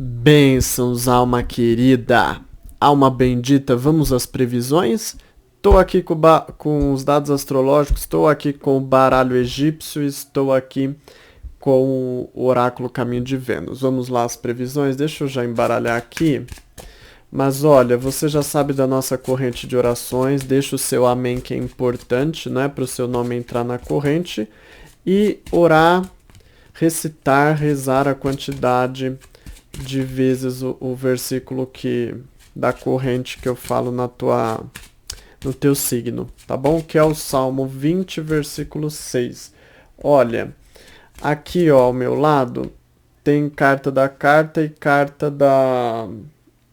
Bênçãos, alma querida, alma bendita, vamos às previsões? Estou aqui com os dados astrológicos, estou aqui com o baralho egípcio, estou aqui com o oráculo Caminho de Vênus. Vamos lá às previsões, deixa eu já embaralhar aqui. Mas olha, você já sabe da nossa corrente de orações, deixa o seu amém que é importante, né, para o seu nome entrar na corrente, e orar, recitar, rezar a quantidade de vezes o versículo da corrente que eu falo no teu signo, tá bom? Que é o Salmo 20, versículo 6. Olha, aqui ó, ao meu lado tem carta da carta e carta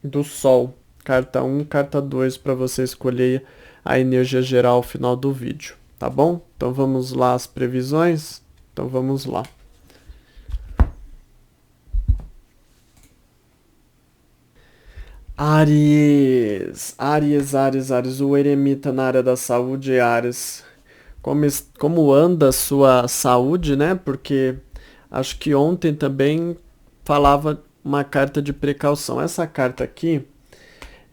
do Sol. Carta 1, carta 2 para você escolher a energia geral ao final do vídeo, tá bom? Então vamos lá as previsões? Então vamos lá. Áries, o eremita na área da saúde é Áries. Como anda a sua saúde, né? Porque acho que ontem também falava uma carta de precaução. Essa carta aqui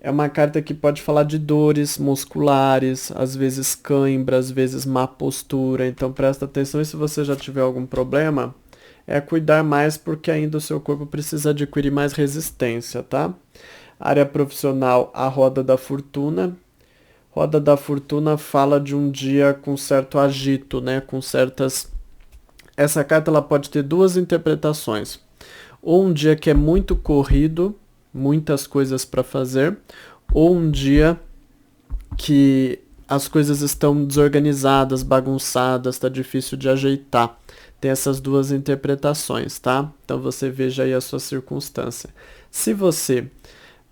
é uma carta que pode falar de dores musculares, às vezes cãibra, às vezes má postura. Então presta atenção e se você já tiver algum problema, é cuidar mais porque ainda o seu corpo precisa adquirir mais resistência, tá? Área profissional, a roda da fortuna. Roda da fortuna fala de um dia com certo agito, né? Com certas... Essa carta ela pode ter duas interpretações. Ou um dia que é muito corrido, muitas coisas para fazer, ou um dia que as coisas estão desorganizadas, bagunçadas, está difícil de ajeitar. Tem essas duas interpretações, tá? Então você veja aí a sua circunstância. Se você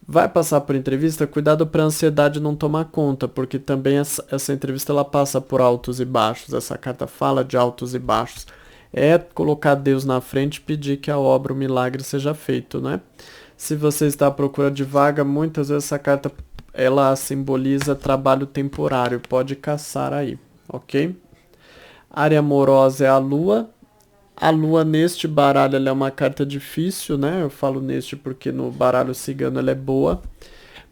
vai passar por entrevista, cuidado para a ansiedade não tomar conta, porque também essa entrevista ela passa por altos e baixos. Essa carta fala de altos e baixos. É colocar Deus na frente e pedir que a obra, o milagre seja feito, né? Se você está à procura de vaga, muitas vezes essa carta ela simboliza trabalho temporário, pode caçar aí, ok? Área amorosa é a Lua. A Lua neste baralho ela é uma carta difícil, né? Eu falo neste porque no baralho cigano ela é boa,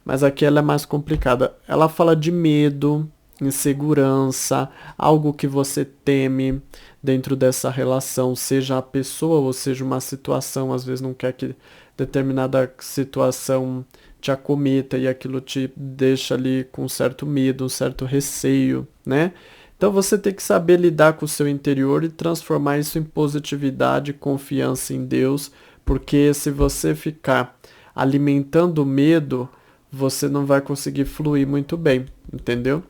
mas aqui ela é mais complicada. Ela fala de medo, insegurança, algo que você teme dentro dessa relação, seja a pessoa ou seja uma situação, às vezes não quer que determinada situação te acometa e aquilo te deixa ali com um certo medo, um certo receio, né? Então você tem que saber lidar com o seu interior e transformar isso em positividade, confiança em Deus, porque se você ficar alimentando medo, você não vai conseguir fluir muito bem, entendeu?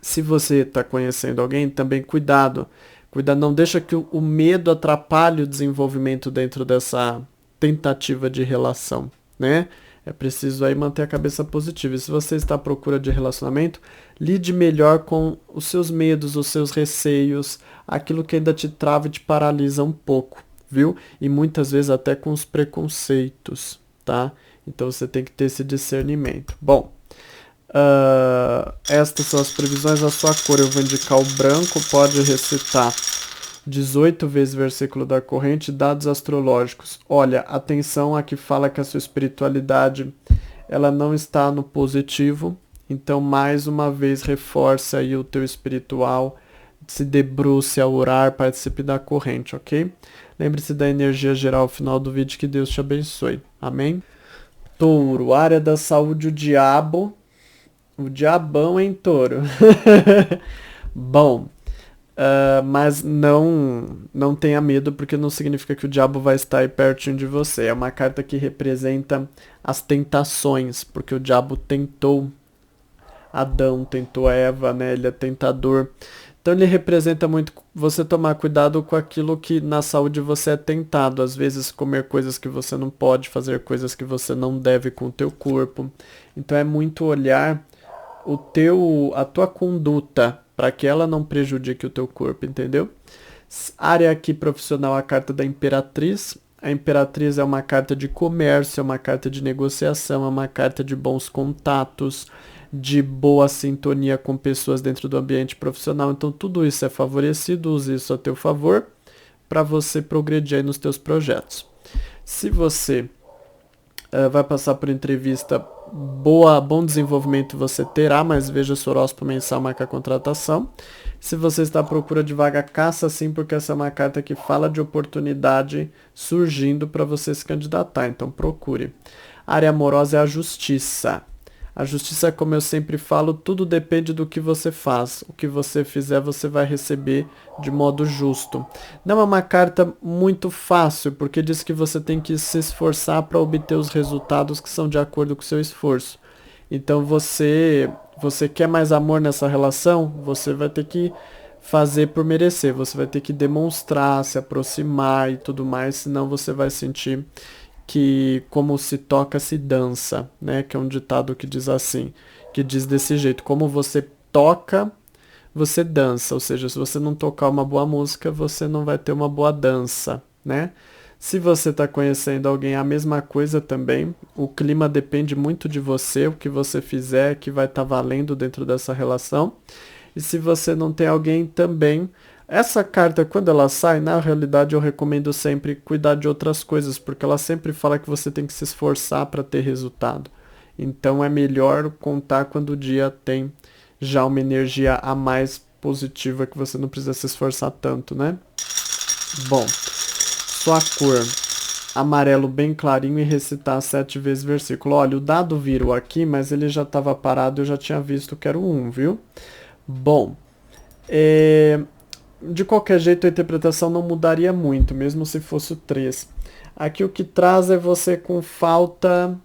Se você está conhecendo alguém, também cuidado. Não deixa que o medo atrapalhe o desenvolvimento dentro dessa tentativa de relação, né? É preciso aí manter a cabeça positiva. E se você está à procura de relacionamento, lide melhor com os seus medos, os seus receios, aquilo que ainda te trava e te paralisa um pouco, viu? E muitas vezes até com os preconceitos, tá? Então você tem que ter esse discernimento. Bom, estas são as previsões. A sua cor eu vou indicar o branco, pode recitar 18 vezes versículo da corrente, dados astrológicos. Olha, atenção a que fala que a sua espiritualidade ela não está no positivo, então mais uma vez reforça aí o teu espiritual, se debruce a orar, participe da corrente, ok? Lembre-se da energia geral ao final do vídeo, que Deus te abençoe. Amém? Touro, área da saúde, o diabão em touro. Bom, mas não tenha medo, porque não significa que o diabo vai estar aí pertinho de você. É uma carta que representa as tentações, porque o diabo tentou Adão, tentou Eva, né? Ele é tentador. Então ele representa muito você tomar cuidado com aquilo que na saúde você é tentado. Às vezes comer coisas que você não pode, fazer coisas que você não deve com o teu corpo. Então é muito olhar a tua conduta para que ela não prejudique o teu corpo, entendeu? Área aqui profissional, a carta da Imperatriz. A Imperatriz é uma carta de comércio, é uma carta de negociação, é uma carta de bons contatos, de boa sintonia com pessoas dentro do ambiente profissional. Então tudo isso é favorecido, use isso a teu favor para você progredir aí nos teus projetos. Se você vai passar por entrevista, bom desenvolvimento você terá, mas veja seu horóscopo mensal, marca a contratação. Se você está à procura de vaga, caça sim, porque essa é uma carta que fala de oportunidade surgindo para você se candidatar, então procure. A área amorosa é a justiça. A justiça, como eu sempre falo, tudo depende do que você faz. O que você fizer, você vai receber de modo justo. Não é uma carta muito fácil, porque diz que você tem que se esforçar para obter os resultados que são de acordo com o seu esforço. Então você quer mais amor nessa relação? Você vai ter que fazer por merecer. Você vai ter que demonstrar, se aproximar e tudo mais, senão você vai sentir que como se toca, se dança, né? Que é um ditado que diz assim, que diz desse jeito, como você toca, você dança, ou seja, se você não tocar uma boa música, você não vai ter uma boa dança, né? Se você está conhecendo alguém, a mesma coisa também. O clima depende muito de você, o que você fizer que vai estar valendo dentro dessa relação. E se você não tem alguém também, essa carta, quando ela sai, na realidade eu recomendo sempre cuidar de outras coisas, porque ela sempre fala que você tem que se esforçar para ter resultado. Então é melhor contar quando o dia tem já uma energia a mais positiva, que você não precisa se esforçar tanto, né? Bom, sua cor, amarelo bem clarinho, e recitar 7 vezes versículo. Olha, o dado virou aqui, mas ele já estava parado, eu já tinha visto que era o 1, viu? Bom, de qualquer jeito a interpretação não mudaria muito, mesmo se fosse o 3. Aqui o que traz é você com falta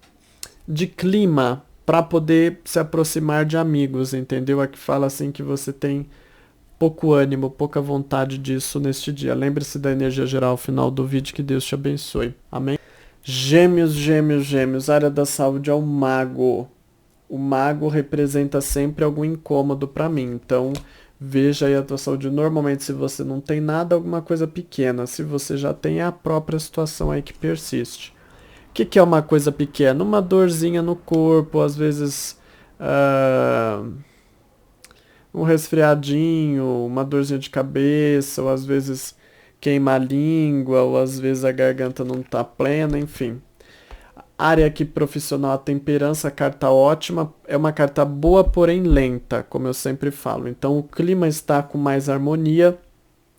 de clima para poder se aproximar de amigos, entendeu? Aqui fala assim que você tem pouco ânimo, pouca vontade disso neste dia. Lembre-se da energia geral ao final do vídeo, que Deus te abençoe. Amém? Gêmeos, gêmeos, gêmeos. Área da saúde é o mago. O mago representa sempre algum incômodo para mim. Então, veja aí a tua saúde. Normalmente, se você não tem nada, alguma coisa pequena. Se você já tem, é a própria situação aí que persiste. O que é uma coisa pequena? Uma dorzinha no corpo, às vezes um resfriadinho, uma dorzinha de cabeça, ou às vezes queima a língua, ou às vezes a garganta não está plena, enfim. Área aqui profissional, a temperança, carta ótima, é uma carta boa, porém lenta, como eu sempre falo. Então o clima está com mais harmonia.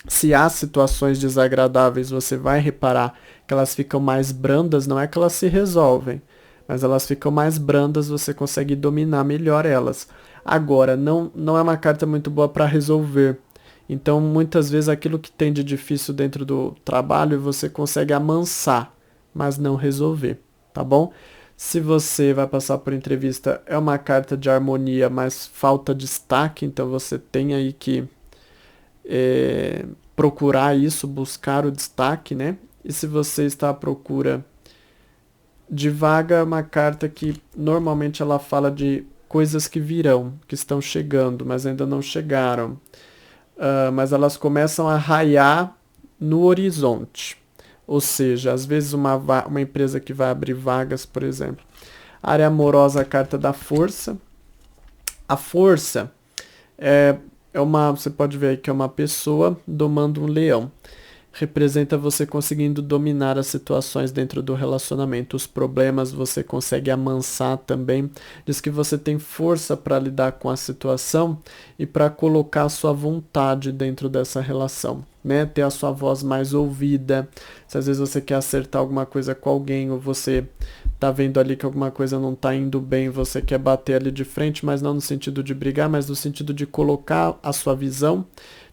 Se há situações desagradáveis, você vai reparar que elas ficam mais brandas, não é que elas se resolvem, mas elas ficam mais brandas, você consegue dominar melhor elas. Agora, não é uma carta muito boa para resolver. Então, muitas vezes, aquilo que tem de difícil dentro do trabalho, você consegue amansar, mas não resolver, tá bom? Se você vai passar por entrevista, é uma carta de harmonia, mas falta destaque, então você tem aí que procurar isso, buscar o destaque, né? E se você está à procura de vaga, é uma carta que normalmente ela fala de coisas que virão, que estão chegando, mas ainda não chegaram. Mas elas começam a raiar no horizonte. Ou seja, às vezes uma empresa que vai abrir vagas, por exemplo. Área amorosa, a carta da força. A força você pode ver aí que é uma pessoa domando um leão. Representa você conseguindo dominar as situações dentro do relacionamento. Os problemas você consegue amansar também. Diz que você tem força para lidar com a situação e para colocar a sua vontade dentro dessa relação, né? Ter a sua voz mais ouvida. Se às vezes você quer acertar alguma coisa com alguém, ou você tá vendo ali que alguma coisa não tá indo bem, você quer bater ali de frente, mas não no sentido de brigar, mas no sentido de colocar a sua visão.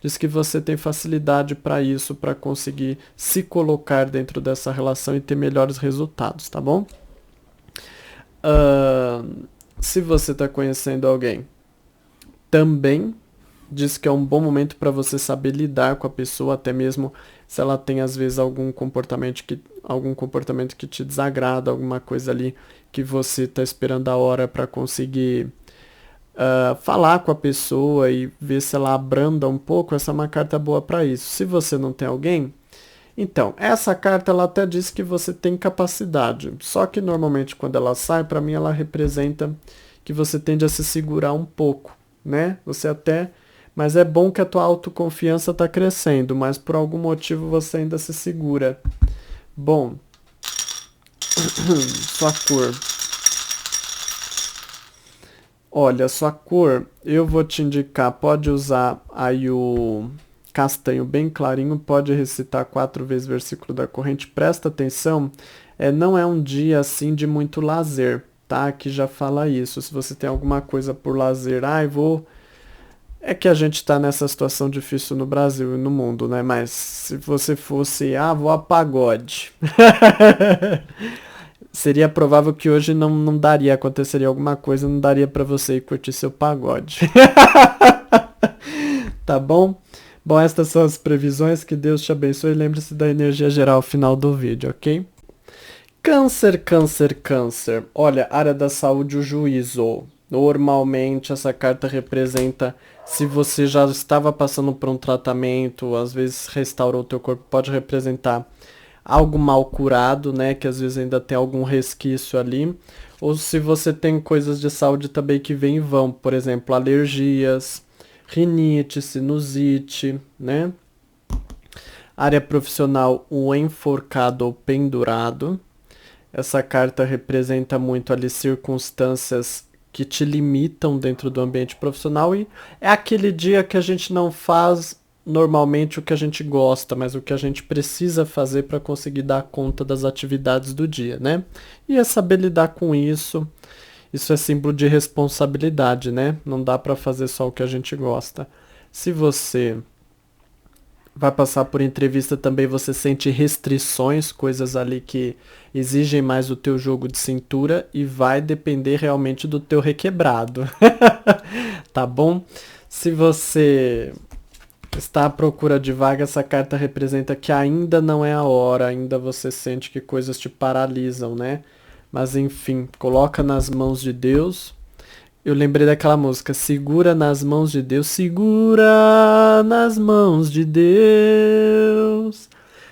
Diz que você tem facilidade para isso, para conseguir se colocar dentro dessa relação e ter melhores resultados, tá bom? Se você está conhecendo alguém, também diz que é um bom momento para você saber lidar com a pessoa, até mesmo se ela tem às vezes algum comportamento que te desagrada, alguma coisa ali que você está esperando a hora para conseguir falar com a pessoa e ver se ela abranda um pouco. Essa é uma carta boa para isso. Se você não tem alguém, então, essa carta ela até diz que você tem capacidade, só que normalmente quando ela sai, para mim ela representa que você tende a se segurar um pouco, né? Mas é bom que a tua autoconfiança está crescendo, mas por algum motivo você ainda se segura. Bom, Sua cor. Olha, sua cor, eu vou te indicar, pode usar aí o castanho bem clarinho, pode recitar 4 vezes o versículo da corrente. Presta atenção, não é um dia assim de muito lazer, tá? Que já fala isso. Se você tem alguma coisa por lazer, vou. É que a gente tá nessa situação difícil no Brasil e no mundo, né? Mas se você fosse, vou a pagode. Seria provável que hoje não daria, aconteceria alguma coisa, não daria pra você ir curtir seu pagode. Tá bom? Bom, estas são as previsões, que Deus te abençoe. Lembre-se da energia geral ao final do vídeo, ok? Câncer, câncer, câncer. Olha, área da saúde, o juízo. Normalmente essa carta representa se você já estava passando por um tratamento, às vezes restaurou o teu corpo, pode representar algo mal curado, né, que às vezes ainda tem algum resquício ali, ou se você tem coisas de saúde também que vêm e vão, por exemplo, alergias, rinite, sinusite, né? Área profissional, o enforcado ou pendurado. Essa carta representa muito ali circunstâncias que te limitam dentro do ambiente profissional e é aquele dia que a gente não faz normalmente o que a gente gosta, mas o que a gente precisa fazer para conseguir dar conta das atividades do dia, né? E é saber lidar com isso. Isso é símbolo de responsabilidade, né? Não dá para fazer só o que a gente gosta. Se você vai passar por entrevista também, você sente restrições, coisas ali que exigem mais o teu jogo de cintura e vai depender realmente do teu requebrado. Tá bom? Se você está à procura de vaga, essa carta representa que ainda não é a hora, ainda você sente que coisas te paralisam, né? Mas enfim, coloca nas mãos de Deus. Eu lembrei daquela música, segura nas mãos de Deus, segura nas mãos de Deus,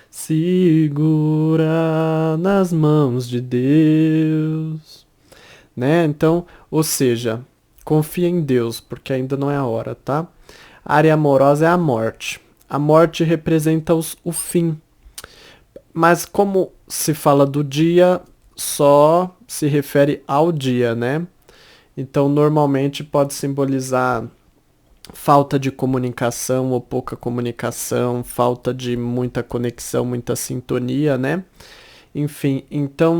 segura nas mãos de Deus, né? Então, ou seja, confia em Deus, porque ainda não é a hora, tá? A área amorosa é a morte. A morte representa o fim. Mas como se fala do dia, só se refere ao dia, né? Então, normalmente pode simbolizar falta de comunicação ou pouca comunicação, falta de muita conexão, muita sintonia, né? Enfim, então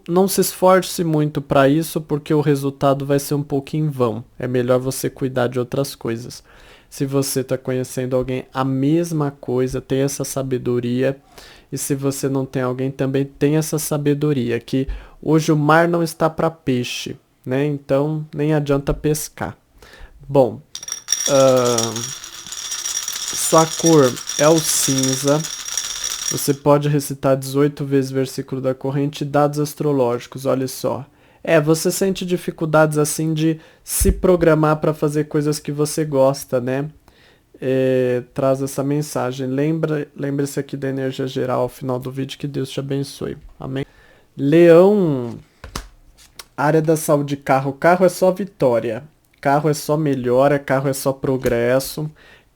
não se esforce muito para isso, porque o resultado vai ser um pouco em vão. É melhor você cuidar de outras coisas. Se você está conhecendo alguém, a mesma coisa, tem essa sabedoria. E se você não tem alguém, também tem essa sabedoria, que hoje o mar não está para peixe, né? Então nem adianta pescar. Bom, sua cor é o cinza. Você pode recitar 18 vezes o versículo da corrente. Dados astrológicos, olha só. Você sente dificuldades assim de se programar para fazer coisas que você gosta, né? Traz essa mensagem. Lembre-se aqui da energia geral ao final do vídeo, que Deus te abençoe. Amém? Leão, área da saúde, carro. Carro é só vitória. Carro é só melhora, carro é só progresso.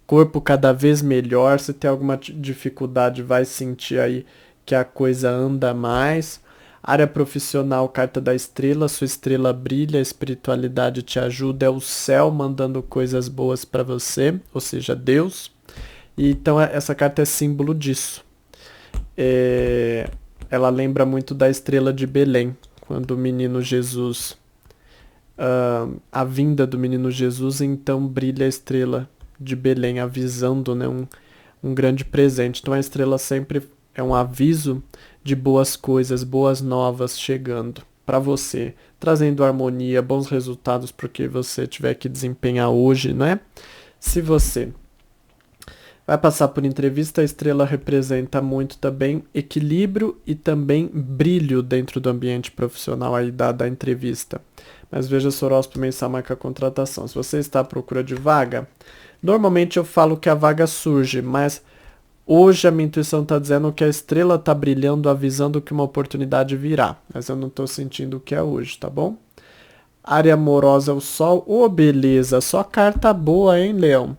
Corpo cada vez melhor. Se tem alguma dificuldade, vai sentir aí que a coisa anda mais. Área profissional, carta da estrela. Sua estrela brilha, a espiritualidade te ajuda. É o céu mandando coisas boas para você, ou seja, Deus. E então essa carta é símbolo disso. Ela lembra muito da estrela de Belém, quando o menino Jesus, a vinda do menino Jesus, então brilha a estrela de Belém, avisando, né, um grande presente. Então a estrela sempre é um aviso de boas coisas, boas novas chegando para você, trazendo harmonia, bons resultados porque você tiver que desempenhar hoje, né? Se você vai passar por entrevista, a estrela representa muito também equilíbrio e também brilho dentro do ambiente profissional aí da entrevista. Mas veja seu horóscopo mensal, marca a contratação. Se você está à procura de vaga, normalmente eu falo que a vaga surge, mas hoje a minha intuição está dizendo que a estrela está brilhando, avisando que uma oportunidade virá. Mas eu não estou sentindo o que é hoje, tá bom? Área amorosa, o sol. Beleza, só carta boa, hein, Leão?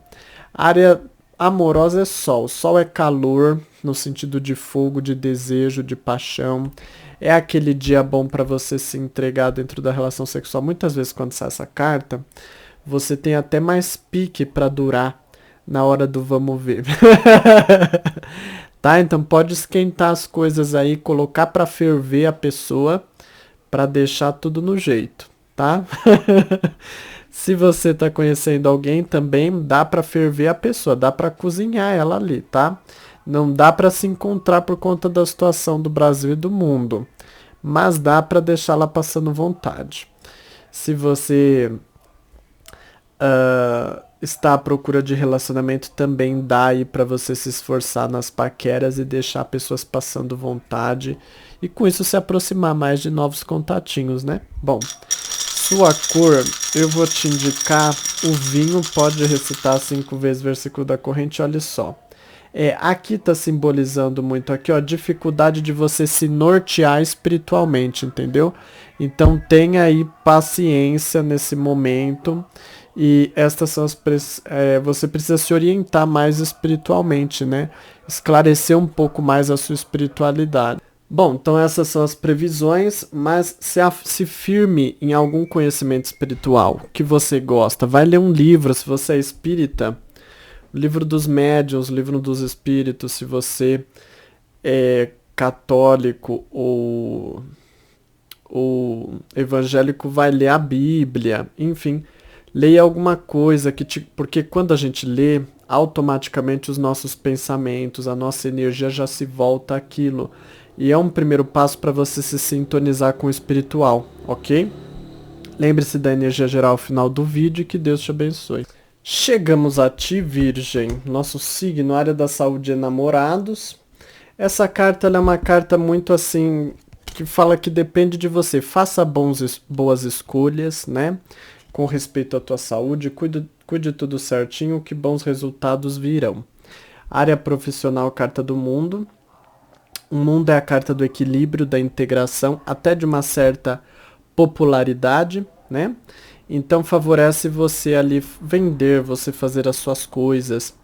Área amorosa é sol. Sol é calor, no sentido de fogo, de desejo, de paixão. É aquele dia bom para você se entregar dentro da relação sexual. Muitas vezes quando sai essa carta, você tem até mais pique para durar na hora do vamos ver. Tá? Então pode esquentar as coisas aí, colocar para ferver a pessoa para deixar tudo no jeito, tá? Se você tá conhecendo alguém também, dá para ferver a pessoa, dá para cozinhar ela ali, tá? Não dá para se encontrar por conta da situação do Brasil e do mundo, mas dá para deixá-la passando vontade. Se você está à procura de relacionamento, também dá aí para você se esforçar nas paqueras e deixar pessoas passando vontade e com isso se aproximar mais de novos contatinhos, né? Bom, sua cor, eu vou te indicar o vinho, pode recitar 5 vezes o versículo da corrente, olha só. Aqui tá simbolizando muito aqui, ó, dificuldade de você se nortear espiritualmente, entendeu? Então tenha aí paciência nesse momento e estas são você precisa se orientar mais espiritualmente, né? Esclarecer um pouco mais a sua espiritualidade. Bom, então essas são as previsões, mas se firme em algum conhecimento espiritual que você gosta. Vai ler um livro, se você é espírita, o livro dos médiuns, o livro dos espíritos, se você é católico ou evangélico, vai ler a Bíblia, enfim, leia alguma coisa porque quando a gente lê, automaticamente os nossos pensamentos, a nossa energia já se volta àquilo. E é um primeiro passo para você se sintonizar com o espiritual, ok? Lembre-se da energia geral ao final do vídeo e que Deus te abençoe. Chegamos a ti, Virgem. Nosso signo, área da saúde é namorados. Essa carta ela é uma carta muito assim, que fala que depende de você. Faça boas escolhas, né? Com respeito à tua saúde, cuide tudo certinho, que bons resultados virão. Área profissional, carta do mundo. O mundo é a carta do equilíbrio, da integração, até de uma certa popularidade, né? Então favorece você ali vender, você fazer as suas coisas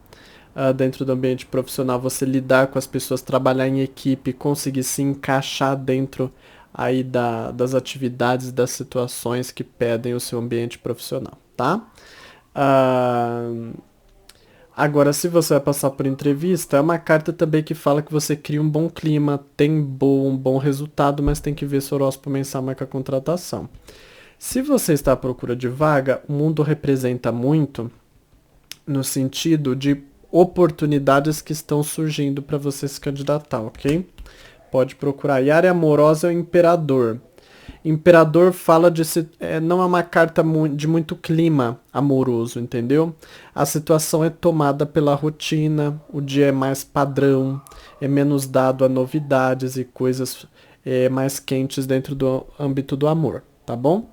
dentro do ambiente profissional, você lidar com as pessoas, trabalhar em equipe, conseguir se encaixar dentro aí das atividades, das situações que pedem o seu ambiente profissional, tá? Agora, se você vai passar por entrevista, é uma carta também que fala que você cria um bom clima, tem um bom resultado, mas tem que ver se o horóscopo mensal marca a contratação. Se você está à procura de vaga, o mundo representa muito no sentido de oportunidades que estão surgindo para você se candidatar, ok? Pode procurar. E a área amorosa é o imperador. Imperador fala não é uma carta de muito clima amoroso, entendeu? A situação é tomada pela rotina, o dia é mais padrão, é menos dado a novidades e coisas mais quentes dentro do âmbito do amor, tá bom?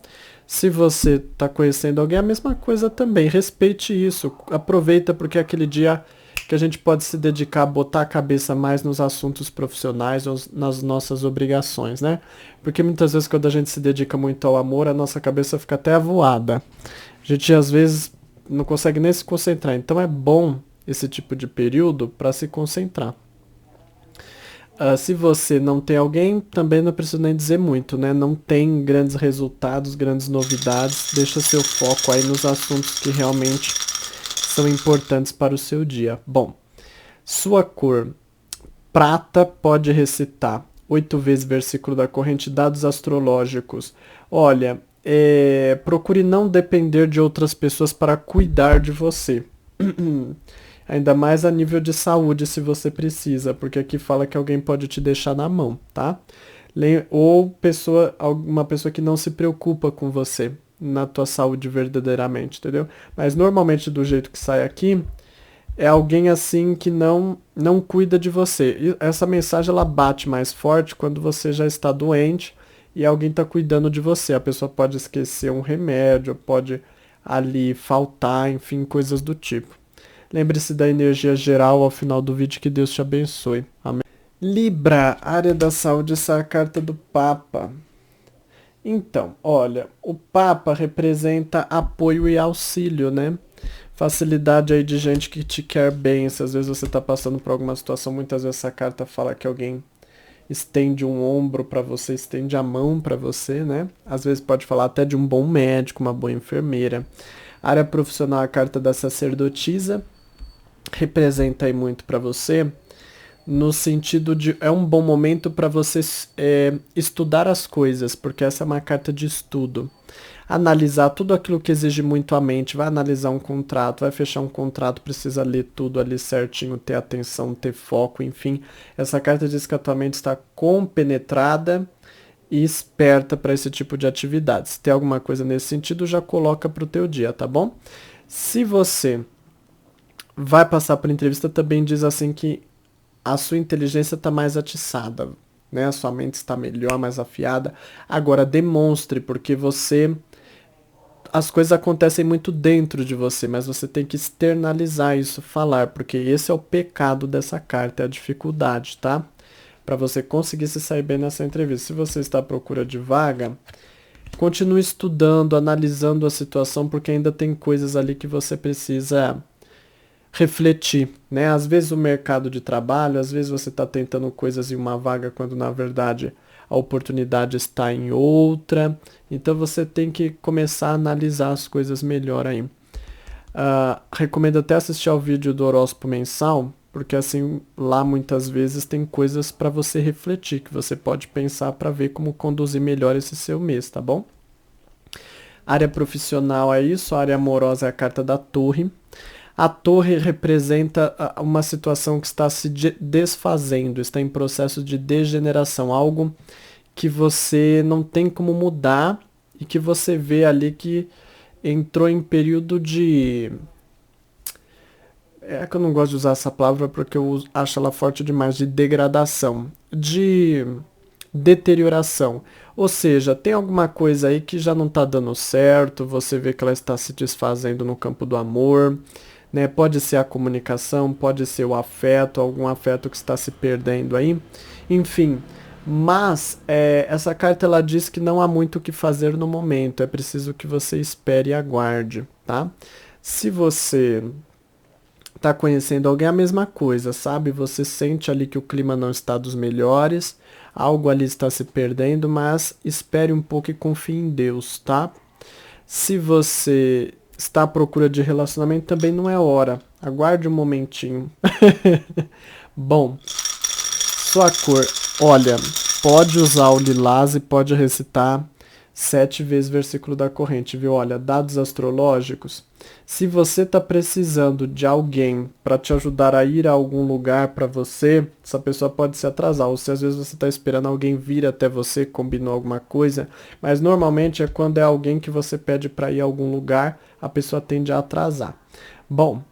Se você está conhecendo alguém, a mesma coisa também, respeite isso, aproveita porque é aquele dia que a gente pode se dedicar a botar a cabeça mais nos assuntos profissionais ou nas nossas obrigações, né? Porque muitas vezes quando a gente se dedica muito ao amor, a nossa cabeça fica até avoada. A gente às vezes não consegue nem se concentrar. Então é bom esse tipo de período para se concentrar. Se você não tem alguém, também não preciso nem dizer muito, né? Não tem grandes resultados, grandes novidades. Deixa seu foco aí nos assuntos que realmente são importantes para o seu dia. Bom, sua cor prata, pode recitar 8 vezes versículo da corrente, dados astrológicos. Olha, procure não depender de outras pessoas para cuidar de você. Ainda mais a nível de saúde, se você precisa, porque aqui fala que alguém pode te deixar na mão, tá? Ou uma pessoa que não se preocupa com você na tua saúde verdadeiramente, entendeu? Mas normalmente do jeito que sai aqui, é alguém assim que não cuida de você. E essa mensagem ela bate mais forte quando você já está doente e alguém está cuidando de você. A pessoa pode esquecer um remédio, pode ali faltar, enfim, coisas do tipo. Lembre-se da energia geral ao final do vídeo, que Deus te abençoe. Amém. Libra, área da saúde, essa é a carta do Papa. Então, olha, o Papa representa apoio e auxílio, né? Facilidade aí de gente que te quer bem. Se às vezes você está passando por alguma situação, muitas vezes essa carta fala que alguém estende um ombro para você, estende a mão para você, né? Às vezes pode falar até de um bom médico, uma boa enfermeira. Área profissional, a carta da sacerdotisa, representa aí muito para você, no sentido de é um bom momento para você estudar as coisas, porque essa é uma carta de estudo. Analisar tudo aquilo que exige muito a mente, vai analisar um contrato, vai fechar um contrato, precisa ler tudo ali certinho, ter atenção, ter foco, enfim. Essa carta diz que a tua mente está compenetrada e esperta para esse tipo de atividade. Se tem alguma coisa nesse sentido, já coloca para o teu dia, tá bom? Se você vai passar por entrevista, também diz assim que a sua inteligência está mais atiçada, né? A sua mente está melhor, mais afiada. Agora demonstre, porque as coisas acontecem muito dentro de você, mas você tem que externalizar isso, falar, porque esse é o pecado dessa carta, é a dificuldade, tá? Para você conseguir se sair bem nessa entrevista. Se você está à procura de vaga, continue estudando, analisando a situação, porque ainda tem coisas ali que você precisa refletir, né? Às vezes o mercado de trabalho, às vezes você está tentando coisas em uma vaga quando na verdade a oportunidade está em outra. Então você tem que começar a analisar as coisas melhor aí. Recomendo até assistir ao vídeo do horóscopo mensal, porque assim lá muitas vezes tem coisas para você refletir, que você pode pensar para ver como conduzir melhor esse seu mês, tá bom? Área profissional é isso, a área amorosa é a carta da torre. A torre representa uma situação que está se desfazendo, está em processo de degeneração, algo que você não tem como mudar e que você vê ali que entrou em período de... É que eu não gosto de usar essa palavra porque eu acho ela forte demais, de degradação, de deterioração. Ou seja, tem alguma coisa aí que já não está dando certo, você vê que ela está se desfazendo no campo do amor, né? Pode ser a comunicação, pode ser o afeto, algum afeto que está se perdendo aí, enfim. Mas essa carta ela diz que não há muito o que fazer no momento, é preciso que você espere e aguarde, tá? Se você está conhecendo alguém, é a mesma coisa, sabe? Você sente ali que o clima não está dos melhores, algo ali está se perdendo, mas espere um pouco e confie em Deus, tá? Se você está à procura de relacionamento, também não é hora. Aguarde um momentinho. Bom, sua cor. Olha, pode usar o lilás e pode recitar 7 vezes o versículo da corrente, viu? Olha, dados astrológicos. Se você está precisando de alguém para te ajudar a ir a algum lugar para você, essa pessoa pode se atrasar. Ou se às vezes você está esperando alguém vir até você, combinou alguma coisa, mas normalmente é quando é alguém que você pede para ir a algum lugar, a pessoa tende a atrasar. Bom,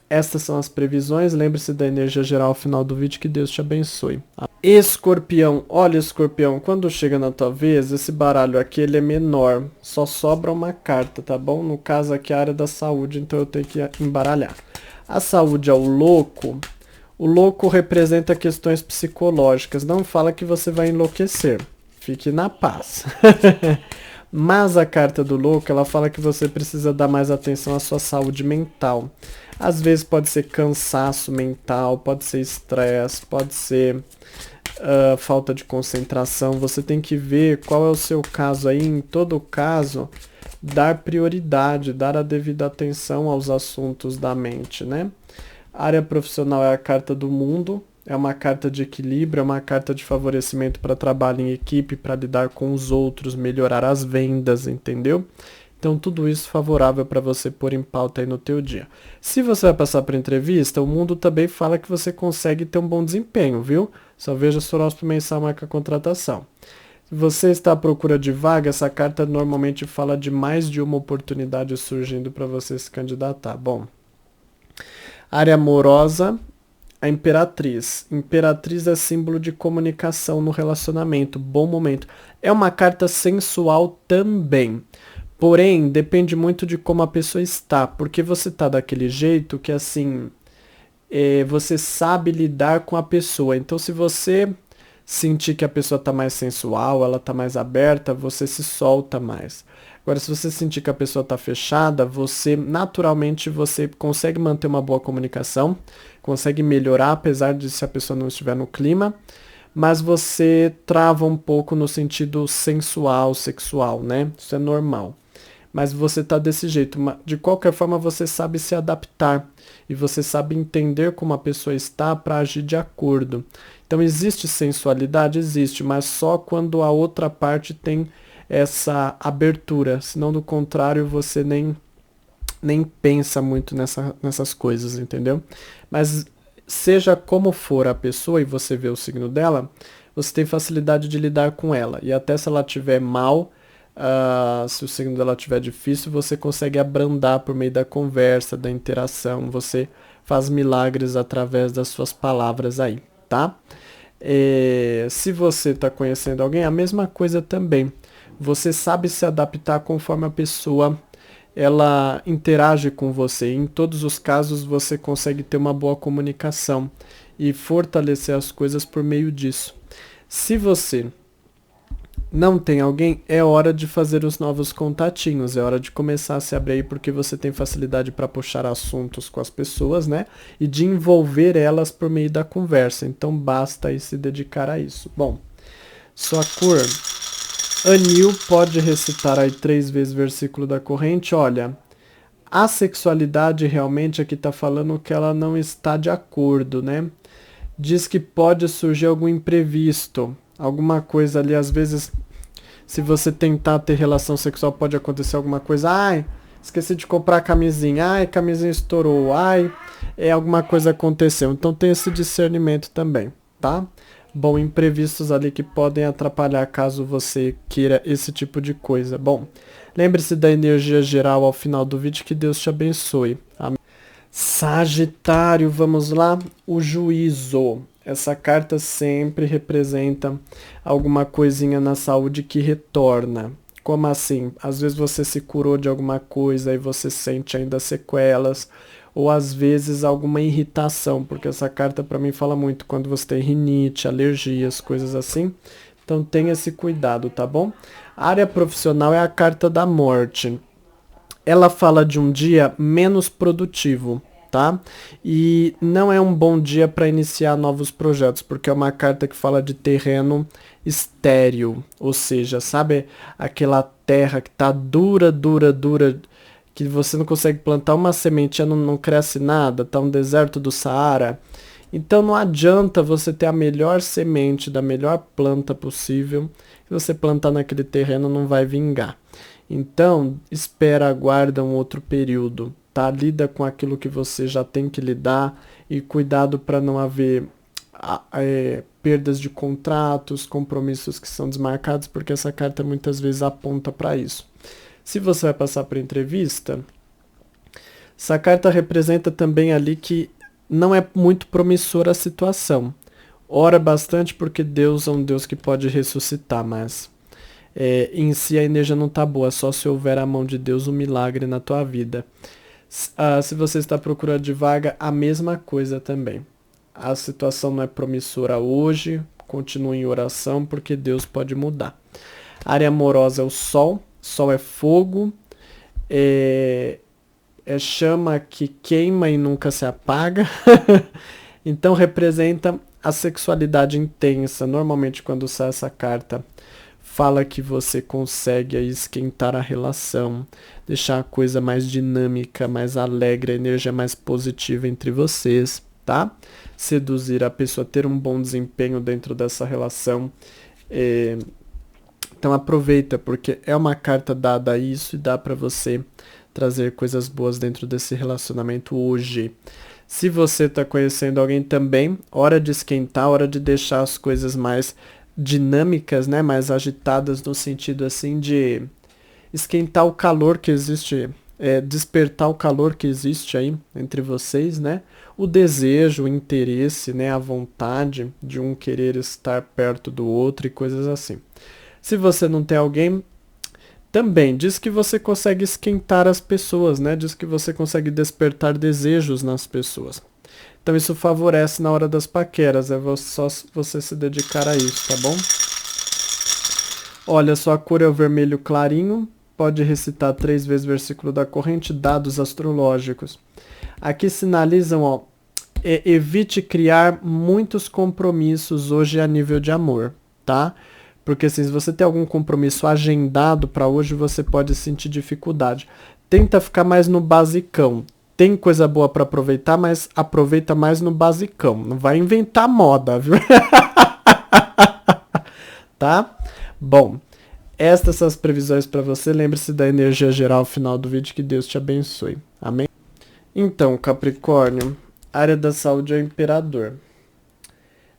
estas são as previsões. Lembre-se da energia geral ao final do vídeo. Que Deus te abençoe. Escorpião, olha Escorpião, quando chega na tua vez, esse baralho aqui ele é menor, só sobra uma carta, tá bom? No caso aqui é a área da saúde, então eu tenho que embaralhar. A saúde é o louco representa questões psicológicas, não fala que você vai enlouquecer, fique na paz. Mas a carta do louco, ela fala que você precisa dar mais atenção à sua saúde mental. Às vezes pode ser cansaço mental, pode ser estresse, pode ser falta de concentração. Você tem que ver qual é o seu caso aí. Em todo caso, dar prioridade, dar a devida atenção aos assuntos da mente, né? A área profissional é a carta do mundo. É uma carta de equilíbrio, é uma carta de favorecimento para trabalho em equipe, para lidar com os outros, melhorar as vendas, entendeu? Então tudo isso favorável para você pôr em pauta aí no teu dia. Se você vai passar por entrevista, o mundo também fala que você consegue ter um bom desempenho, viu? Só veja se o horóscopo mensal marca a contratação. Se você está à procura de vaga, essa carta normalmente fala de mais de uma oportunidade surgindo para você se candidatar. Bom, área amorosa, a Imperatriz. Imperatriz é símbolo de comunicação no relacionamento, bom momento. É uma carta sensual também. Porém, depende muito de como a pessoa está, porque você tá daquele jeito que assim, você sabe lidar com a pessoa. Então, se você sentir que a pessoa tá mais sensual, ela tá mais aberta, você se solta mais. Agora, se você sentir que a pessoa tá fechada, você naturalmente você consegue manter uma boa comunicação, consegue melhorar, apesar de se a pessoa não estiver no clima. mas você trava um pouco no sentido sensual, sexual, né? Isso é normal. Mas você tá desse jeito. De qualquer forma, você sabe se adaptar e você sabe entender como a pessoa está para agir de acordo. Então, existe sensualidade? Existe, mas só quando a outra parte tem essa abertura. Senão, do contrário, você nem pensa muito nessas coisas, entendeu? Mas seja como for a pessoa e você vê o signo dela, você tem facilidade de lidar com ela. E até se ela estiver mal, se o signo dela estiver difícil, você consegue abrandar por meio da conversa, da interação. Você faz milagres através das suas palavras aí, tá? Se você está conhecendo alguém, a mesma coisa também. Você sabe se adaptar conforme a pessoa ela interage com você. Em todos os casos, você consegue ter uma boa comunicação e fortalecer as coisas por meio disso. Se você não tem alguém, é hora de fazer os novos contatinhos, é hora de começar a se abrir aí, porque você tem facilidade para puxar assuntos com as pessoas, né? E de envolver elas por meio da conversa. Então basta aí se dedicar a isso. Bom, sua cor. Anil pode recitar aí 3 vezes o versículo da corrente. Olha, a sexualidade realmente aqui está falando que ela não está de acordo, né? Diz que pode surgir algum imprevisto, alguma coisa ali, às vezes, se você tentar ter relação sexual, pode acontecer alguma coisa. Ai, esqueci de comprar a camisinha. Ai, a camisinha estourou. Ai, alguma coisa aconteceu. Então tem esse discernimento também, tá? Bom, imprevistos ali que podem atrapalhar caso você queira esse tipo de coisa. Bom, lembre-se da energia geral ao final do vídeo. Que Deus te abençoe. Amém. Sagitário, vamos lá. O juízo. Essa carta sempre representa alguma coisinha na saúde que retorna. Como assim? Às vezes você se curou de alguma coisa e você sente ainda sequelas. Ou às vezes alguma irritação, porque essa carta para mim fala muito quando você tem rinite, alergias, coisas assim. Então tenha esse cuidado, tá bom? A área profissional é a carta da morte. Ela fala de um dia menos produtivo, tá? E não é um bom dia para iniciar novos projetos, porque é uma carta que fala de terreno estéril, ou seja, sabe aquela terra que tá dura, que você não consegue plantar uma sementinha, não cresce nada, tá um deserto do Saara. Então não adianta você ter a melhor semente da melhor planta possível, se você plantar naquele terreno não vai vingar. Então, espera, aguarda um outro período, tá? Lida com aquilo que você já tem que lidar e cuidado para não haver perdas de contratos, compromissos que são desmarcados, porque essa carta muitas vezes aponta para isso. Se você vai passar por entrevista, essa carta representa também ali que não é muito promissora a situação. Ora bastante porque Deus é um Deus que pode ressuscitar, mas em si a energia não está boa, só se houver a mão de Deus um milagre na tua vida. Se você está procurando de vaga, a mesma coisa também. A situação não é promissora hoje, continue em oração porque Deus pode mudar. A área amorosa é o Sol. Sol é fogo, é chama que queima e nunca se apaga. Então representa a sexualidade intensa. Normalmente quando sai essa carta, fala que você consegue aí esquentar a relação, deixar a coisa mais dinâmica, mais alegre, a energia mais positiva entre vocês, tá? Seduzir a pessoa, ter um bom desempenho dentro dessa relação. Então aproveita, porque é uma carta dada a isso e dá para você trazer coisas boas dentro desse relacionamento hoje. Se você está conhecendo alguém também, hora de esquentar, hora de deixar as coisas mais dinâmicas, né, mais agitadas no sentido assim de esquentar o calor que existe, despertar o calor que existe aí entre vocês, né? O desejo, o interesse, né, a vontade de um querer estar perto do outro e coisas assim. Se você não tem alguém, também diz que você consegue esquentar as pessoas, né? Diz que você consegue despertar desejos nas pessoas. Então isso favorece na hora das paqueras, só você se dedicar a isso, tá bom? Olha, sua cor é o vermelho clarinho, pode recitar 3 vezes o versículo da corrente, dados astrológicos. Aqui sinalizam, ó, evite criar muitos compromissos hoje a nível de amor, tá? Porque assim, se você tem algum compromisso agendado para hoje, você pode sentir dificuldade. Tenta ficar mais no basicão. Tem coisa boa para aproveitar, mas aproveita mais no basicão. Não vai inventar moda, viu? Tá? Bom, estas são as previsões para você. Lembre-se da energia geral ao final do vídeo. Que Deus te abençoe. Amém? Então, Capricórnio, área da saúde é o Imperador.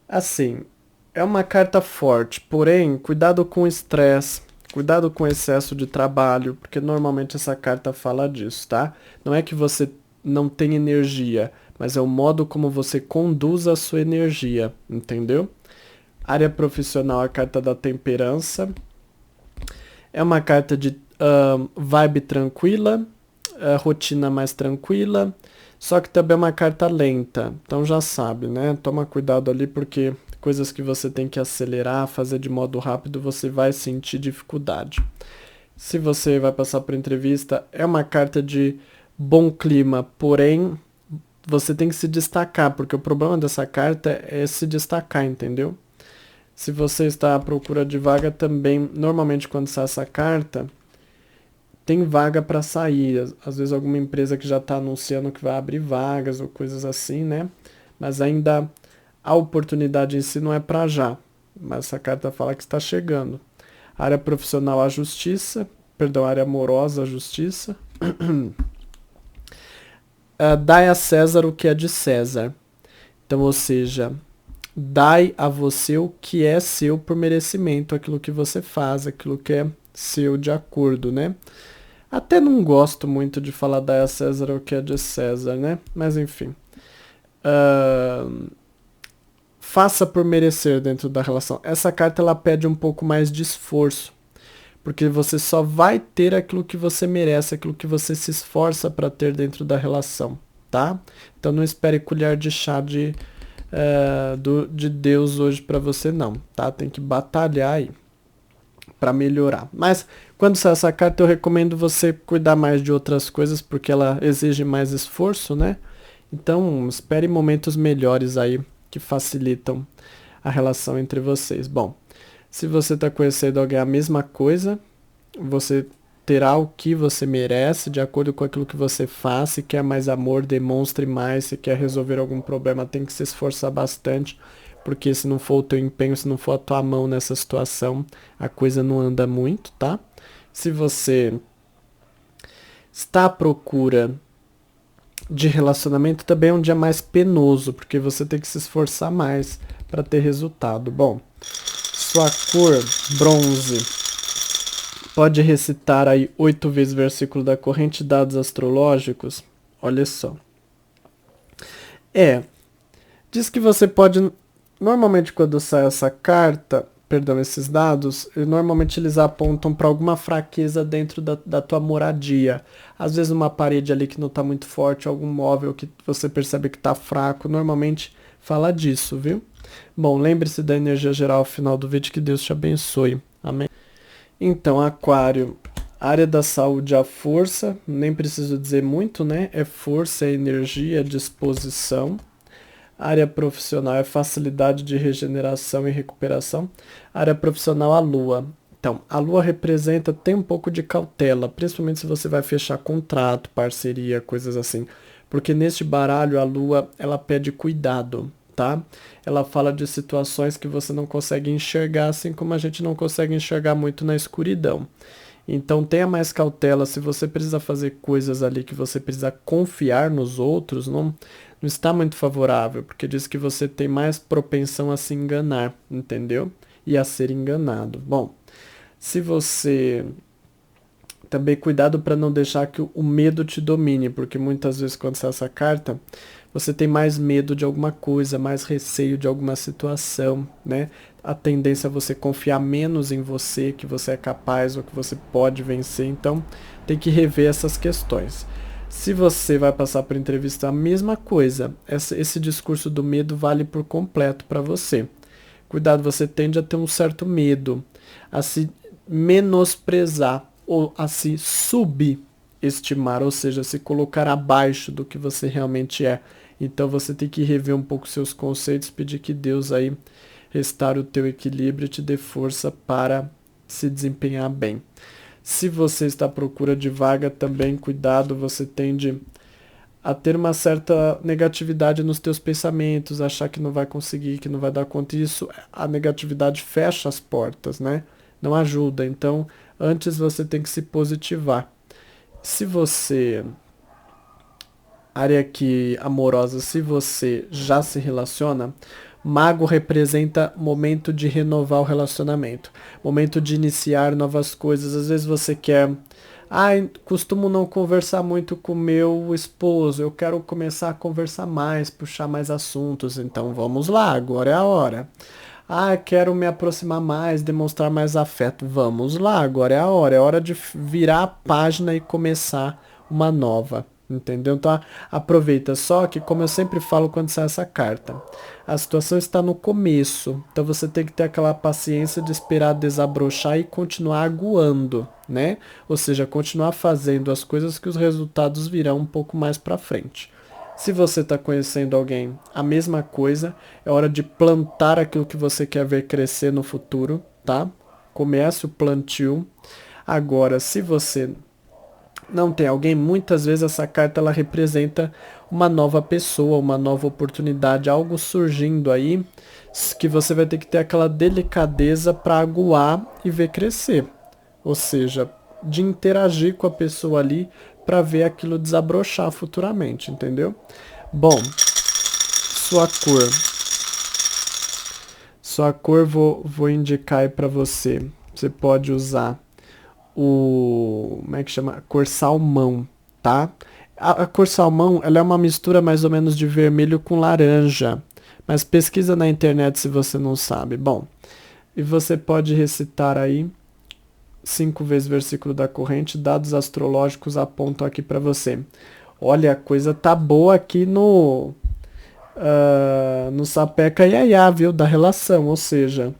Assim, é uma carta forte, porém, cuidado com o estresse, cuidado com o excesso de trabalho, porque normalmente essa carta fala disso, tá? Não é que você não tem energia, mas é o modo como você conduz a sua energia, entendeu? Área profissional, a carta da temperança. É uma carta de vibe tranquila, rotina mais tranquila, só que também é uma carta lenta. Então já sabe, né? Toma cuidado ali porque coisas que você tem que acelerar, fazer de modo rápido, você vai sentir dificuldade. Se você vai passar por entrevista, é uma carta de bom clima, porém você tem que se destacar, porque o problema dessa carta é se destacar, entendeu? Se você está à procura de vaga também, normalmente quando sai essa carta, tem vaga para sair. Às vezes alguma empresa que já está anunciando que vai abrir vagas ou coisas assim, né? Mas ainda a oportunidade em si não é para já. Mas essa carta fala que está chegando. Área profissional, a justiça. Perdão, área amorosa, a justiça. Dai a César o que é de César. Então, ou seja, dai a você o que é seu por merecimento, aquilo que você faz, aquilo que é seu de acordo, né? Até não gosto muito de falar dai a César o que é de César, né? Mas enfim. Faça por merecer dentro da relação. Essa carta ela pede um pouco mais de esforço, porque você só vai ter aquilo que você merece, aquilo que você se esforça para ter dentro da relação, tá? Então não espere colher de chá de Deus hoje para você não, tá? Tem que batalhar aí para melhorar. Mas quando sai essa carta eu recomendo você cuidar mais de outras coisas porque ela exige mais esforço, né? Então espere momentos melhores aí que facilitam a relação entre vocês. Bom, se você está conhecendo alguém a mesma coisa, você terá o que você merece de acordo com aquilo que você faz. Se quer mais amor, demonstre mais. Se quer resolver algum problema, tem que se esforçar bastante, porque se não for o teu empenho, se não for a tua mão nessa situação, a coisa não anda muito, tá? Se você está à procura de relacionamento, também é um dia mais penoso, porque você tem que se esforçar mais para ter resultado. Bom, sua cor, bronze. Pode recitar aí 8 vezes o versículo da corrente, dados astrológicos? Olha só. Diz que você pode... Normalmente quando sai essa carta, perdão, esses dados, normalmente eles apontam para alguma fraqueza dentro da tua moradia. Às vezes uma parede ali que não está muito forte, algum móvel que você percebe que está fraco, normalmente fala disso, viu? Bom, lembre-se da energia geral ao final do vídeo, que Deus te abençoe. Amém? Então, Aquário, área da saúde, a força, nem preciso dizer muito, né? É força, é energia, é disposição. Área profissional é facilidade de regeneração e recuperação. Área profissional, a lua. Então, a lua representa, tem um pouco de cautela, principalmente se você vai fechar contrato, parceria, coisas assim. Porque neste baralho, a lua, ela pede cuidado, tá? Ela fala de situações que você não consegue enxergar, assim como a gente não consegue enxergar muito na escuridão. Então tenha mais cautela, se você precisa fazer coisas ali que você precisa confiar nos outros, não está muito favorável, porque diz que você tem mais propensão a se enganar, entendeu? E a ser enganado. Bom, se você... Também cuidado para não deixar que o medo te domine, porque muitas vezes quando sai essa carta, você tem mais medo de alguma coisa, mais receio de alguma situação, né? A tendência é você confiar menos em você, que você é capaz ou que você pode vencer, então tem que rever essas questões. Se você vai passar por entrevista, a mesma coisa, esse discurso do medo vale por completo para você. Cuidado, você tende a ter um certo medo, a se menosprezar ou a se subestimar, ou seja, se colocar abaixo do que você realmente é. Então você tem que rever um pouco seus conceitos, pedir que Deus aí restaure o teu equilíbrio e te dê força para se desempenhar bem. Se você está à procura de vaga, também cuidado, você tende a ter uma certa negatividade nos teus pensamentos, achar que não vai conseguir, que não vai dar conta. Isso, a negatividade fecha as portas, né? Não ajuda. Então, antes você tem que se positivar. Se você, área aqui amorosa, se você já se relaciona, Mago representa momento de renovar o relacionamento, momento de iniciar novas coisas. Às vezes você quer, costumo não conversar muito com meu esposo, eu quero começar a conversar mais, puxar mais assuntos, então vamos lá, agora é a hora. Quero me aproximar mais, demonstrar mais afeto, vamos lá, agora é hora de virar a página e começar uma nova. Entendeu? Então aproveita só que, como eu sempre falo quando sai essa carta, a situação está no começo. Então você tem que ter aquela paciência de esperar desabrochar e continuar aguando, né? Ou seja, continuar fazendo as coisas que os resultados virão um pouco mais pra frente. Se você está conhecendo alguém, a mesma coisa, é hora de plantar aquilo que você quer ver crescer no futuro, tá? Comece o plantio. Agora, se você não tem alguém, muitas vezes essa carta ela representa uma nova pessoa, uma nova oportunidade, algo surgindo aí que você vai ter que ter aquela delicadeza para aguar e ver crescer. Ou seja, de interagir com a pessoa ali para ver aquilo desabrochar futuramente, entendeu? Bom, sua cor. Sua cor vou indicar aí para você. Você pode usar como é que chama? Cor salmão, tá? A cor salmão, ela é uma mistura mais ou menos de vermelho com laranja. Mas pesquisa na internet se você não sabe. Bom, e você pode recitar aí 5 vezes o versículo da corrente, dados astrológicos apontam aqui para você. Olha, a coisa tá boa aqui no Sapeca Iaiá, viu? Da relação, ou seja,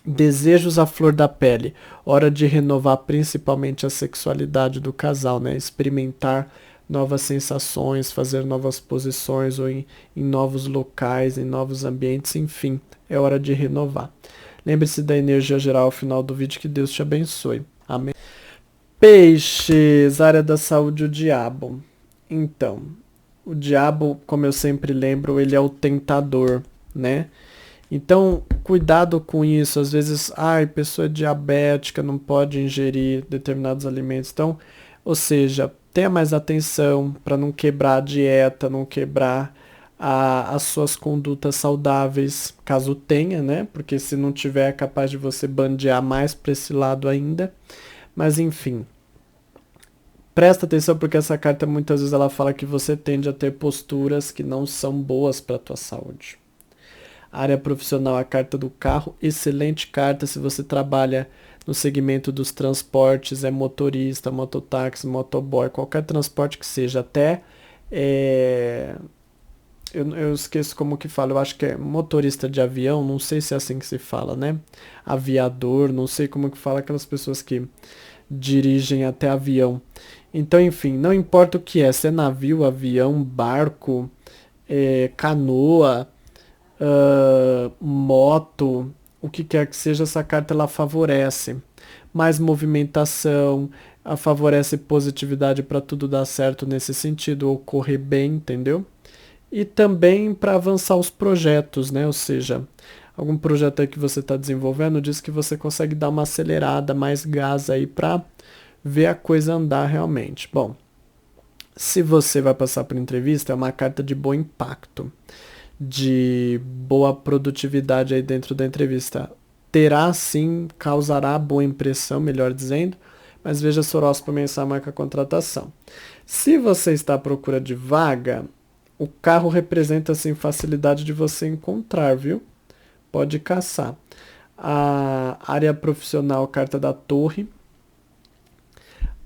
desejos à flor da pele. Hora de renovar principalmente a sexualidade do casal, né? Experimentar novas sensações, fazer novas posições ou em novos locais, em novos ambientes, enfim. É hora de renovar. Lembre-se da energia geral ao final do vídeo, que Deus te abençoe. Amém. Peixes, área da saúde, o diabo. Então, o diabo, como eu sempre lembro, ele é o tentador, né? Então, cuidado com isso. Às vezes, pessoa diabética não pode ingerir determinados alimentos. Então, ou seja, tenha mais atenção para não quebrar a dieta, não quebrar as suas condutas saudáveis, caso tenha, né? Porque se não tiver, é capaz de você bandear mais para esse lado ainda. Mas enfim, presta atenção, porque essa carta muitas vezes ela fala que você tende a ter posturas que não são boas para a tua saúde. Área profissional, a carta do carro, excelente carta se você trabalha no segmento dos transportes, é motorista, mototáxi, motoboy, qualquer transporte que seja, até eu esqueço como que fala, eu acho que é motorista de avião, não sei se é assim que se fala, né? Aviador, não sei como que fala aquelas pessoas que dirigem até avião. Então, enfim, não importa o que é, se é navio, avião, barco, canoa, moto, o que quer que seja, essa carta ela favorece mais movimentação, favorece positividade para tudo dar certo nesse sentido, ocorrer bem, entendeu? E também para avançar os projetos, né? Ou seja, algum projeto aí que você está desenvolvendo, diz que você consegue dar uma acelerada, mais gás aí para ver a coisa andar realmente. Bom, se você vai passar por entrevista, é uma carta de bom impacto, de boa produtividade aí dentro da entrevista. Terá sim, causará boa impressão, melhor dizendo, mas veja se o horóscopo mensal marca a contratação. Se você está à procura de vaga, o carro representa assim facilidade de você encontrar, viu? Pode caçar. A área profissional, carta da torre.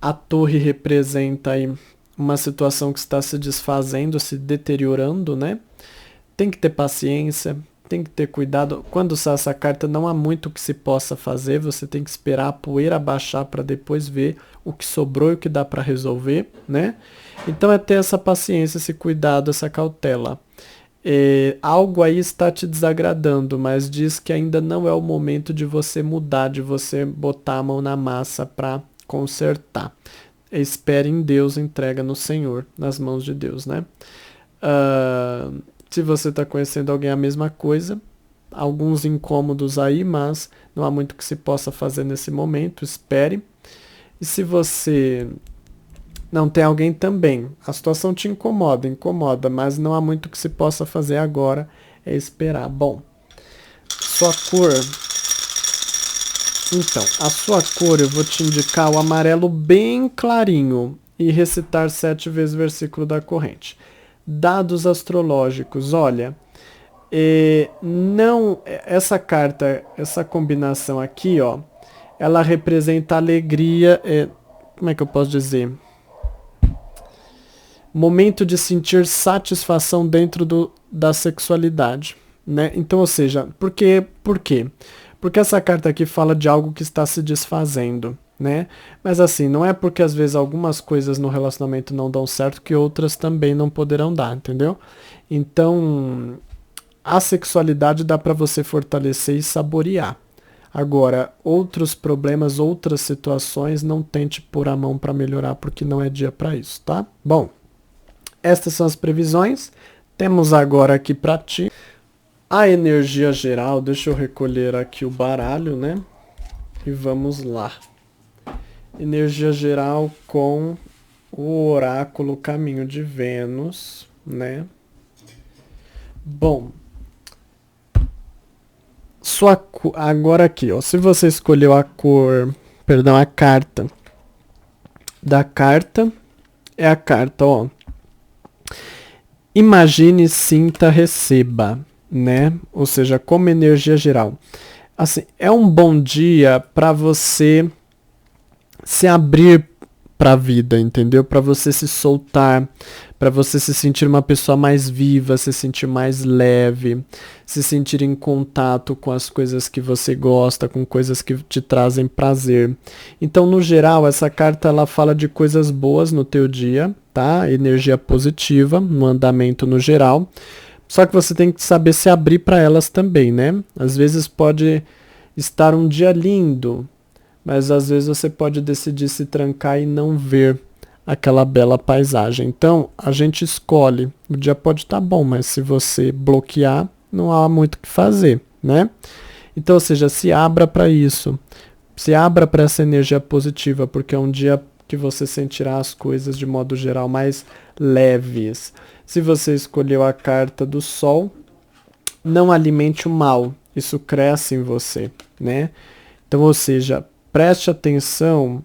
A torre representa aí uma situação que está se desfazendo, se deteriorando, né? Tem que ter paciência, tem que ter cuidado. Quando sai essa carta, não há muito que se possa fazer. Você tem que esperar a poeira baixar para depois ver o que sobrou e o que dá para resolver, né? Então é ter essa paciência, esse cuidado, essa cautela. Algo aí está te desagradando, mas diz que ainda não é o momento de você mudar, de você botar a mão na massa para consertar. Espere em Deus, entrega no Senhor, nas mãos de Deus, né? Se você está conhecendo alguém, a mesma coisa. Alguns incômodos aí, mas não há muito que se possa fazer nesse momento. Espere. E se você não tem alguém também, a situação te incomoda, mas não há muito que se possa fazer agora. É esperar. Bom, sua cor. Então, a sua cor, eu vou te indicar o amarelo bem clarinho e recitar 7 vezes o versículo da corrente. Dados astrológicos, olha, não, essa carta, essa combinação aqui, ó, ela representa alegria, como é que eu posso dizer? Momento de sentir satisfação dentro da sexualidade, né? Então, ou seja, por quê? Porque essa carta aqui fala de algo que está se desfazendo, né? Mas assim, não é porque às vezes algumas coisas no relacionamento não dão certo que outras também não poderão dar, entendeu? Então, a sexualidade dá para você fortalecer e saborear. Agora, outros problemas, outras situações, não tente pôr a mão para melhorar, porque não é dia para isso, tá? Bom, estas são as previsões. Temos agora aqui para ti a energia geral. Deixa eu recolher aqui o baralho, né? E vamos lá. Energia geral com o oráculo Caminho de Vênus, né? Bom, agora aqui, ó, se você escolheu a carta da carta, é a carta, ó. Imagine, sinta, receba, né? Ou seja, como energia geral. Assim, é um bom dia para você se abrir para a vida, entendeu? Para você se soltar, para você se sentir uma pessoa mais viva, se sentir mais leve, se sentir em contato com as coisas que você gosta, com coisas que te trazem prazer. Então, no geral, essa carta ela fala de coisas boas no teu dia, tá? Energia positiva no andamento no geral. Só que você tem que saber se abrir para elas também, né? Às vezes pode estar um dia lindo, mas às vezes você pode decidir se trancar e não ver aquela bela paisagem. Então, a gente escolhe. O dia pode estar bom, mas se você bloquear, não há muito o que fazer, né? Então, ou seja, se abra para isso. Se abra para essa energia positiva, porque é um dia que você sentirá as coisas de modo geral mais leves. Se você escolheu a carta do Sol, não alimente o mal. Isso cresce em você, né? Então, ou seja, preste atenção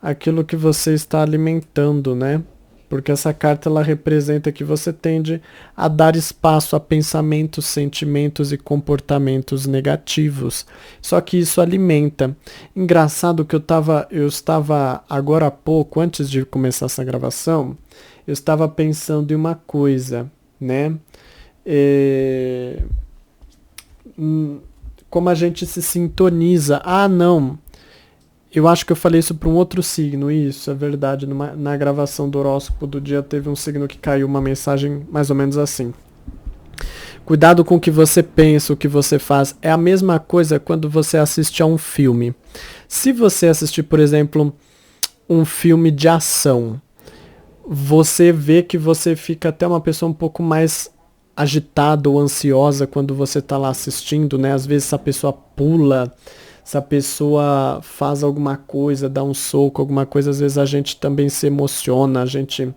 àquilo que você está alimentando, né? Porque essa carta ela representa que você tende a dar espaço a pensamentos, sentimentos e comportamentos negativos. Só que isso alimenta. Engraçado que eu estava agora há pouco, antes de começar essa gravação, eu estava pensando em uma coisa, né? Como a gente se sintoniza. Ah, não. Eu acho que eu falei isso para um outro signo, isso é verdade. Na gravação do horóscopo do dia teve um signo que caiu uma mensagem mais ou menos assim. Cuidado com o que você pensa, o que você faz. É a mesma coisa quando você assiste a um filme. Se você assistir, por exemplo, um filme de ação, você vê que você fica até uma pessoa um pouco mais agitada ou ansiosa quando você está lá assistindo, né? Às vezes essa pessoa pula, se a pessoa faz alguma coisa, dá um soco, alguma coisa, às vezes a gente também se emociona, a gente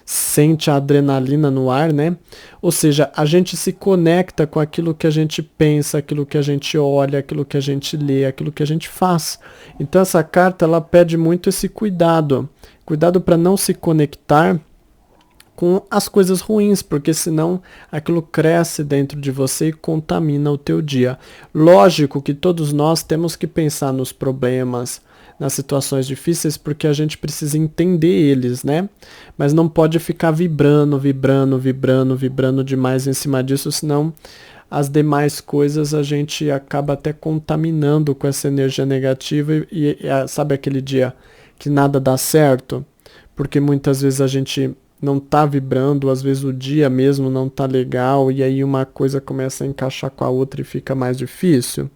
sente a adrenalina no ar, né? Ou seja, a gente se conecta com aquilo que a gente pensa, aquilo que a gente olha, aquilo que a gente lê, aquilo que a gente faz. Então essa carta, ela pede muito esse cuidado. Cuidado para não se conectar com as coisas ruins, porque senão aquilo cresce dentro de você e contamina o teu dia. Lógico que todos nós temos que pensar nos problemas, nas situações difíceis, porque a gente precisa entender eles, né? Mas não pode ficar vibrando demais em cima disso, senão as demais coisas a gente acaba até contaminando com essa energia negativa sabe aquele dia que nada dá certo? Porque muitas vezes a gente não tá vibrando, às vezes o dia mesmo não tá legal e aí uma coisa começa a encaixar com a outra e fica mais difícil.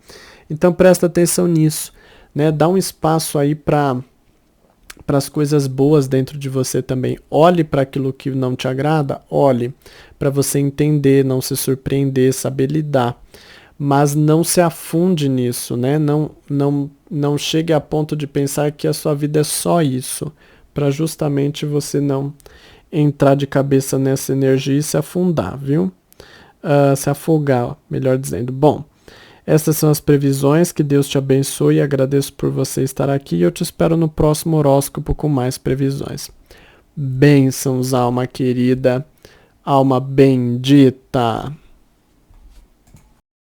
Então presta atenção nisso, né? Dá um espaço aí para as coisas boas dentro de você também. Olhe para aquilo que não te agrada, olhe para você entender, não se surpreender, saber lidar. Mas não se afunde nisso, né? Não chegue a ponto de pensar que a sua vida é só isso, para justamente você não entrar de cabeça nessa energia e se afundar, viu? Se afogar, melhor dizendo. Bom, essas são as previsões, que Deus te abençoe e agradeço por você estar aqui e eu te espero no próximo horóscopo com mais previsões. Bênçãos, alma querida, alma bendita.